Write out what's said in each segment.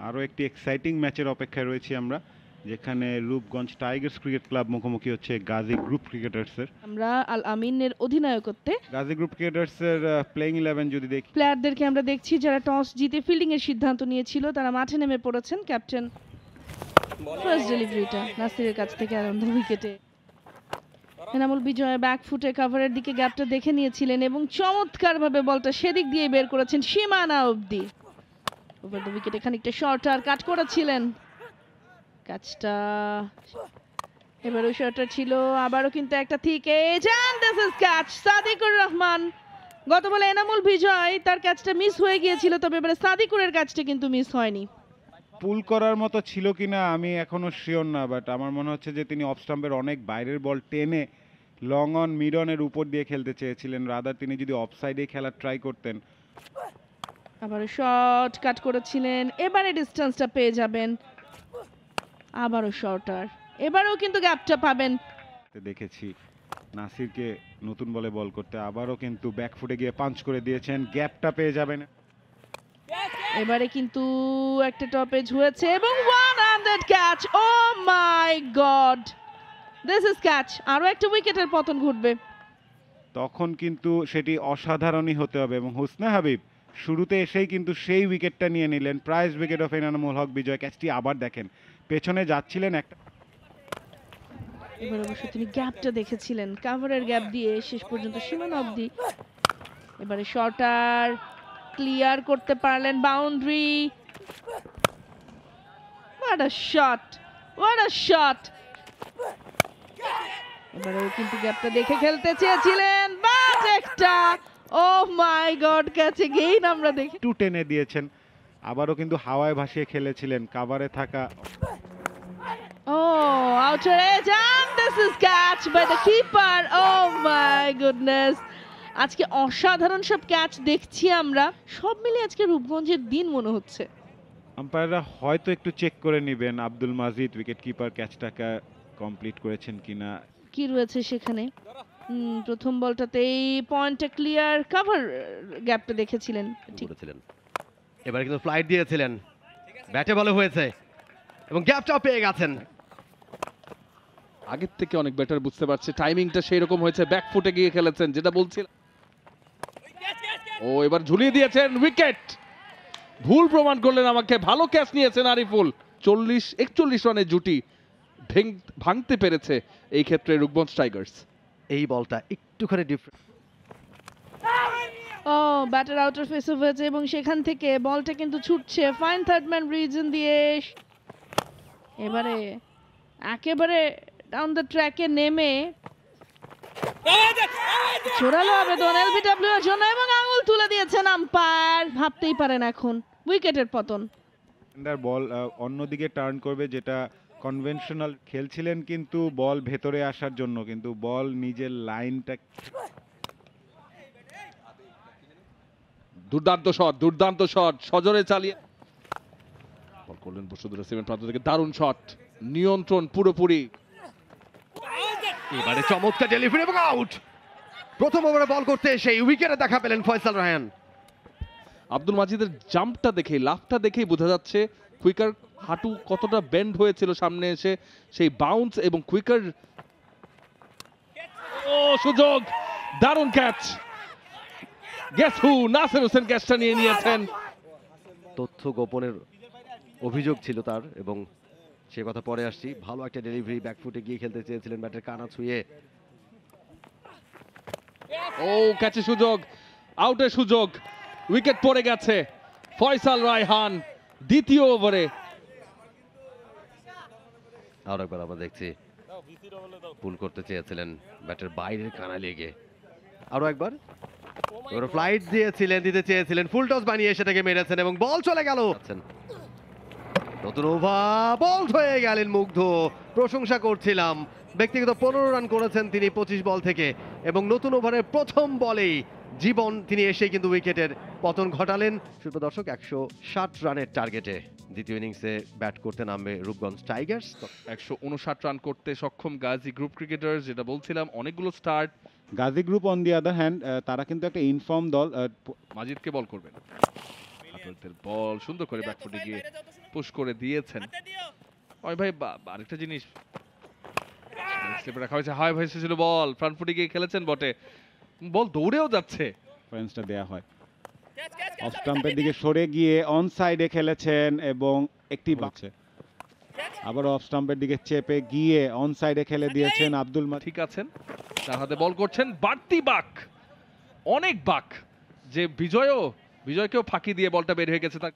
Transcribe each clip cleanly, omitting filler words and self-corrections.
আরও একটি এক্সাইটিং ম্যাচের অপেক্ষায় রয়েছি আমরা, যেখানে রূপগঞ্জ টাইগার্স ক্রিকেট ক্লাব মুখোমুখি হচ্ছে গাজী গ্রুপ ক্রিকেটার্সের। আমরা আল আমিনের অধিনায়কত্বে গাজী গ্রুপ ক্রিকেটার্সের প্লেইং 11 যদি দেখি, প্লেয়ারদেরকে আমরা দেখছি যারা টস জিতে ফিল্ডিং এর সিদ্ধান্ত নিয়েছিল তারা মাঠে নেমে পড়েছেন। ক্যাপ্টেন ফার্স্ট ডেলিভারিটা নাসিরের কাছ থেকে আনন্দ উইকেটে। এনামুল বিজয় ব্যাক ফুটে কভারের দিকে গ্যাপটা দেখে নিয়েছিলেন এবং চমৎকারভাবে বলটা সেদিক দিয়ে বের করেছেন সীমানা অবধি। ওভার দ্য উইকেটে খানিকটা শর্টার কাট করেছিলেন, ক্যাচটা এবারও শর্টার ছিল, আবারও কিন্তু একটা thick edge and this is catch. Sadikur Rahman, গত বলে এনামুল বিজয় তার ক্যাচটা মিস হয়ে গিয়েছিল, তবে এবারে সাদিকুরের ক্যাচটা কিন্তু মিস হয়নি। পুল করার মতো ছিল কিনা আমি এখনো শিওর না, বাট আমার মনে হচ্ছে যে তিনি অফ স্টাম্পের অনেক বাইরের বল টেনে লং অন মিড অনের উপর দিয়ে খেলতে চেয়েছিলেন। রাদার তিনি যদি অফ সাইডে খেলার ট্রাই করতেন। আবারও শর্ট কাট করেছিলেন, এবারে ডিস্টেন্সটা পেয়ে যাবেন, আবারও শর্টার, এবারেও কিন্তু গ্যাপটা পাবেন। দেখেছি নাসিরকে নতুন বলে বল করতে, আবারও কিন্তু ব্যাকফুটে গিয়ে পাঞ্চ করে দিয়েছেন, গ্যাপটা পেয়ে যাবেন। এবারে কিন্তু একটা টপেজ হয়েছে এবং one hundred catch. Oh my god, this is catch. আরো একটা উইকেটের পতন ঘটবে, তখন কিন্তু সেটি অসাধারণই হতে হবে। এবং হুসনে হাবিব শুরুতে এসেই কিন্তু সেই উইকেটটা নিয়ে নিলেন, prize wicket of Enamul Haque বিজয়। ক্যাচটি আবার দেখেন, পেছনে যাচ্ছিলেন একটা, এবার অবশ্য তিনি গ্যাপটা দেখেছিলেন, কাভারের গ্যাপ দিয়ে শেষ পর্যন্ত সীমানা অবধি। এবারে শর্টার ক্লিয়ার করতে পারলেন, boundary. What a shot, what a shot. এবারেও কিন্তু গ্যাপটা দেখে খেলতে চেয়েছিলেন, বাট একটা ও মাই গড ক্যাচে গেইন আমরা দেখি। টু টেনে দিয়েছেন, আবারও কিন্তু হাওয়ায় ভাসিয়ে খেলেছিলেন কাভারে থাকা। Oh, outer edge and this is catch by the keeper. Oh my goodness. আজকে অসাধারণ সব ক্যাচ দেখছি আমরা, সব মিলে আজকে রূপগঞ্জের দিন মনে হচ্ছে। আম্পায়াররা হয়তো একটু চেক করে নেবেন আব্দুল মাজিদ উইকেট কিপার ক্যাচটাকে কমপ্লিট করেছেন কিনা। কি রয়েছে সেখানে? প্রথম বলটাতেই পয়েন্টটা ক্লিয়ার, কাভার গ্যাপটা দেখেছিলেন ঠিক করেছিলেন, এবারে কিন্তু ফ্লাইট দিয়েছিলেন, ব্যাটে ভালো হয়েছে এবং গ্যাপটাও পেয়ে গেছেন। আগের থেকে অনেক বেটার বুঝতে পারছে, টাইমিংটা সেই রকম হয়েছে, ব্যাক ফুটে গিয়ে খেলেছেন যেটা বলছিল। ও এবার ঝুলিয়ে দিয়েছেন, উইকেট। ভুল প্রমাণ করলেন আমাকে, ভালো ক্যাচ নিয়েছেন আরিফুল। 41 রানের জুটি ভাঙতে পেরেছে এই ক্ষেত্রে রূপগঞ্জ টাইগার্স। এই বলটা একটুখানি ডিফারেন্ট। ও ব্যাটার আউটার ফেস অফ হয়েছে এবং সেখান থেকে বলটা কিন্তু ছুটছে ফাইন থার্ড ম্যান রিজন দিয়ে। এবারে একেবারে ডাউন দ্য ট্র্যাকে নেমে জোরালো আবেদন এলবিডব্লিউ এর জন্য এবং আঙুল তুলে দিয়েছেন আম্পায়ার। ভাবতেই পারেন এখন উইকেটের পতন। বল অন্যদিকে টার্ন করবে, যেটা কনভেনশনাল খেলছিলেন কিন্তু বল ভেতরে আসার জন্য, কিন্তু বল নিজের লাইনটা। দুর্দান্ত শট সজোরে চালিয়ে বল করলেন বসুন্ধরা সিমেন্ট প্রান্ত থেকে, দারুণ শট, নিয়ন্ত্রণ পুরোপুরি। এবারে চমৎকার ডেলিভারি এবং আউট। প্রথম ওভারে বল করতে সেই উইকেটে দেখা পেলেন ফয়সাল রায়হান। আব্দুল মাজিদের জাম্পটা দেখেই, লাফটা দেখেই বোঝা যাচ্ছে কুইকার হাঁটু কতটা বেন্ড হয়েছিল সামনে এসে, সেই বাউন্স এবং কুইকার। ও সুযোগ, দারুণ catch. Guess who, Nasir Hossain ক্যাচটা নিয়ে নিয়েছেন। তথ্য গোপনের অভিযোগ ছিল তার এবং সে কথা পরে আসছি। ভালো একটা ডেলিভারি, ব্যাকফুটে গিয়ে খেলতে চেয়েছিলেন, ব্যাটের কানা ছুঁয়ে। ও ক্যাচের সুযোগ, আউটের সুযোগ, উইকেট পড়ে গেছে। ফয়সাল রায়হান দ্বিতীয় ওভারে। আর একবার আমরা দেখছি পুল করতে চেয়েছিলেন, ব্যাটের বাইরের কানা লেগে। আরো একবার ফ্লাইট দিতে চেয়েছিলেন, ফুল টস বানিয়ে সেটাকে মেরেছেন এবং বল চলে গেল। নতুন ওভার বল হয়ে গেলেন মুগ্ধ, প্রশংসা করছিলাম। ব্যক্তিগত 15 রান করেছেন তিনি 25 বল থেকে এবং নতুন ওভারের প্রথম বলেই জীবন তিনি এসে কিন্তু উইকেটের পতন ঘটালেন। সুপ্রিয় দর্শক, 160 রানের টার্গেটে দ্বিতীয় ইনিংসে ব্যাট করতে নামবে রূপগঞ্জ টাইগার্স। 159 রান করতে সক্ষম গাজী গ্রুপ ক্রিকেটার্স, যেটা বলছিলাম অনেকগুলো start. Gazi group on the other hand তারা কিন্তু একটা ইনফর্ম দল। মাজিদকে বল করবেন, ঘাটলদের বল সুন্দর করে ব্যাকফুটে গিয়ে পুশ করে দিয়েছেন। ওই ভাই আরেকটা জিনিস স্লিপে রাখা হয়েছে, হাই ভয়েসে ছিল বল, ফ্রন্ট ফুটে গিয়ে খেলেছেন বটে, বল দৌড়েও যাচ্ছে। রেফারেন্সটা দেয়া হয়, অফ স্টাম্পের দিকে সরে গিয়ে অন সাইডে খেলেছেন এবং একটি বাঁচে, আবার অফ স্টাম্পের দিকে চেপে গিয়ে অন সাইডে খেলে দিয়েছেন আব্দুল মাজিদ। ঠিক আছেন, তার হাতে বল করছেন, বাড়তি বাক, অনেক বাক, যে বিজয়কেও ফাঁকি দিয়ে বলটা বের হয়ে গেছে। তার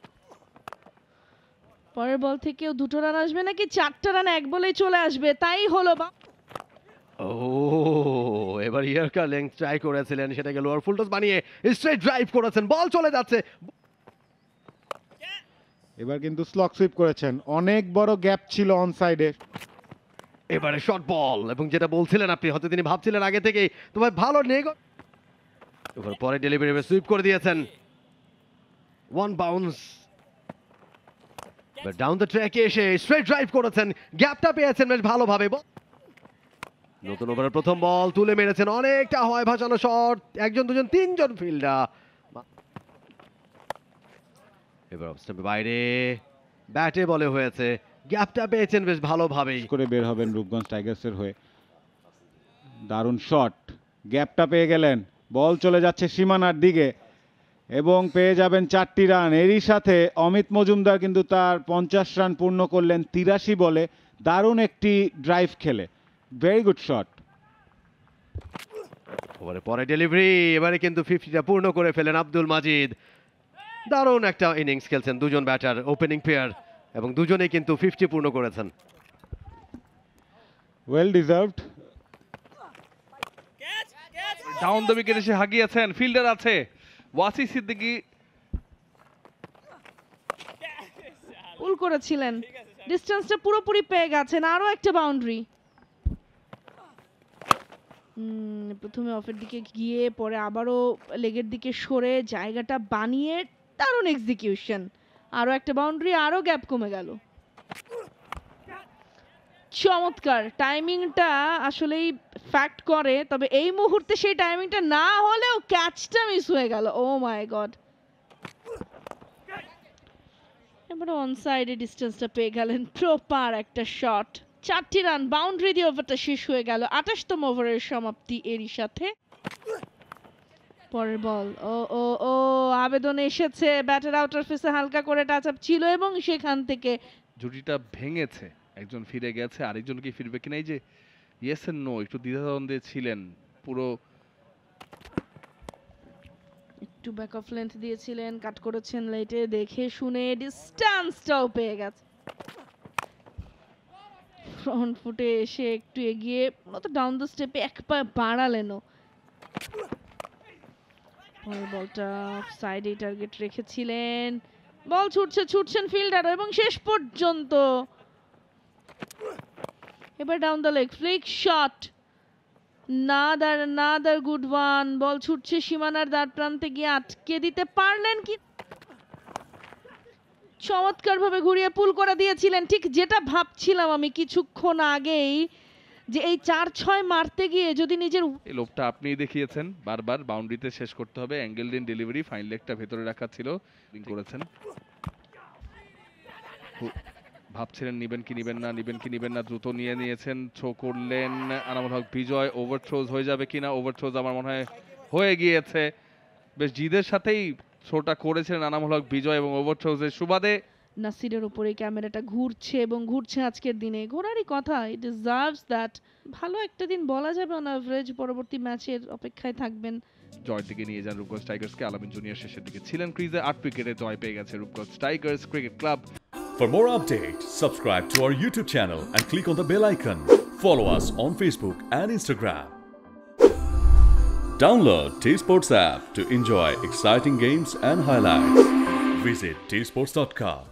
পরের বল থেকেও 2টো রান আসবে নাকি 4টা রান এক বলেই চলে আসবে, তাই হলো। ও এবার ইয়ার্কার লেংথ ট্রাই করেছিলেন, সেটাকে লোয়ার ফুল টস বানিয়ে স্ট্রেট ড্রাইভ করেছেন, বল চলে যাচ্ছে। এবার কিন্তু স্লক সুইপ করেছেন, অনেক বড় গ্যাপ ছিল অন সাইডে। এবারে শর্ট বল, এবং যেটা বলছিলেন আপনি, হয়তো তিনি ভাবছিলেন আগে থেকেই, তো ভাই ভালো নেগ, এবার পরে ডেলিভারি সুইপ করে দিয়েছেন, ওয়ান বাউন্স, ডাউন দ্য ট্র্যাকে এসে স্ট্রেট ড্রাইভ করেছেন, গ্যাপটা পেয়েছেন বেশ ভালোভাবে। নতুন ওভারের প্রথম বল তুলে মেরেছেন, অনেকটা হয় ভাসানো শট, একজন দুজন তিনজন ফিল্ডার। এবার অফ স্টাম্পের বাইরে ব্যাটে বলে হয়েছে, গ্যাপটা পেয়েছেন বেশ ভালোভাবেই করে বের হবেন রূপগঞ্জ টাইগার্সের হয়ে। দারুণ শট, গ্যাপটা পেয়ে গেলেন, বল চলে যাচ্ছে সীমানার দিকে এবং পেয়ে যাবেন 4টি রান। এরই সাথে অমিত মজুমদার কিন্তু তার 50 রান পূর্ণ করলেন 83 বলে, দারুণ একটি ড্রাইভ খেলে, ভেরি গুড শট। ওভারে পরে ডেলিভারি, এবারে কিন্তু 50টা পূর্ণ করে ফেলেন আব্দুল মাজিদ। দারুণ একটা ইনিংস খেলছেন দুজন ব্যাটার, ওপেনিং পেয়ার, এবং দুজনেই কিন্তু 50 পূর্ণ করেছেন। Well deserved. Down the wicket এসে হাগিয়েছেন, ফিল্ডার আছে ওয়াসি সিদ্দিকী, পুল করেছিলেন, ডিস্টেন্সটা পুরোপুরি পেয়ে গেছেন, আরো একটা বাউন্ডারি। প্রথমে অফের দিকে গিয়ে পরে আবারও লেগের দিকে সরে জায়গাটা বানিয়ে দারুণ এক্সিকিউশন, আরো একটা বাউন্ডারি, আরো গ্যাপ কমে গেল। চমৎকার টাইমিংটা আসলেই ফ্যাক্ট করে, তবে এই মুহূর্তে সেই টাইমিংটা না হলেও ক্যাচটা মিস হয়ে গেল। ও মাই গড, এবারে অন সাইডে ডিস্টেন্সটা পেয়ে গেলেন, প্রপার একটা শট, 4টি রান, বাউন্ডারি দিয়ে ওভারটা শেষ হয়ে গেল। 28তম ওভারের সমাপ্তি এরই সাথে। পরের বল, ও ও ও আবেদন এসেছে, ব্যাটার আউটার ফেসে হালকা করে টাচ আপ ছিল এবং সেখান থেকে জুটিটা ভেঙেছে, একজন ফিরে গেছে, আরেকজন কি ফিরবে কিনা, এই যে ইয়েস এন্ড নো একটু দ্বিধাদ্বন্দ্বে ছিলেন, পুরো একটু ব্যাক অফ লেন্থ দিয়েছিলেন, কাট করেছেন লেটে, দেখে শুনে ডিস্টেন্সটাও পেয়ে গেছে। ফ্রন্ট ফুটে এসে একটু এগিয়ে মতো ডাউন দ্য স্টেপে এক পা বাড়ালেনও। পরের বলটা সাইডে টার্গেট রেখেছিলেন, বল ছুটছেন ফিল্ডার এবং শেষ পর্যন্ত এবার down the leg, flick shot, another good one, ball ছুটছে সীমানার দ্বার প্রান্তে গিয়ে আটকে দিতে পারলেন কি, চমৎকার ভাবে ঘুরিয়ে পুল করে দিয়েছিলেন। ঠিক যেটা ভাবছিলাম আমি কিছুক্ষণ আগেই, যে এই 4-6 মারতে গিয়ে যদি নিজের, এই লোভটা আপনিই দেখিয়েছেন, বারবার বাউন্ডারিতে শেষ করতে হবে, অ্যাঙ্গেল দিন ডেলিভারি, ফাইন লেগটা ভেতরে রাখা ছিল, করেছেন, ভাবছিলেন নিবেন কি নিবেন না, দ্রুত নিয়েছেন, থ্রো করলেন আনামুল হক বিজয়, ওভার থ্রোজ হয়ে যাবে কিনা, ওভার থ্রোজ আমার মনে হয় হয়ে গিয়েছে, বেশ জিদের সাথেই থ্রোটা করেছিলেন আনামুল হক বিজয়, এবং ওভার থ্রোজের সুবাদে নাসিরের উপরে ক্যামেরাটা ঘুরছে এবং ঘুরছে আজকের দিনে, ঘোরারই কথা, ইট ডিজার্ভস দ্যাট। ভালো একটা দিন বলা যাবে অন অ্যাভারেজ, পরবর্তী ম্যাচের অপেক্ষায় থাকবেন। জয়ের দিকে নিয়ে যান রূপগঞ্জ টাইগার্সকে, আলামিন জুনিয়র শেষের দিকে ছিলেন ক্রিজে, 8 উইকেটে জয় পেয়ে গেছে Rupganj Tigers cricket club. For more updates, subscribe to our YouTube channel and click on the bell icon. Follow us on Facebook and Instagram. Download T-Sports app to enjoy exciting games and highlights. Visit tsports.com.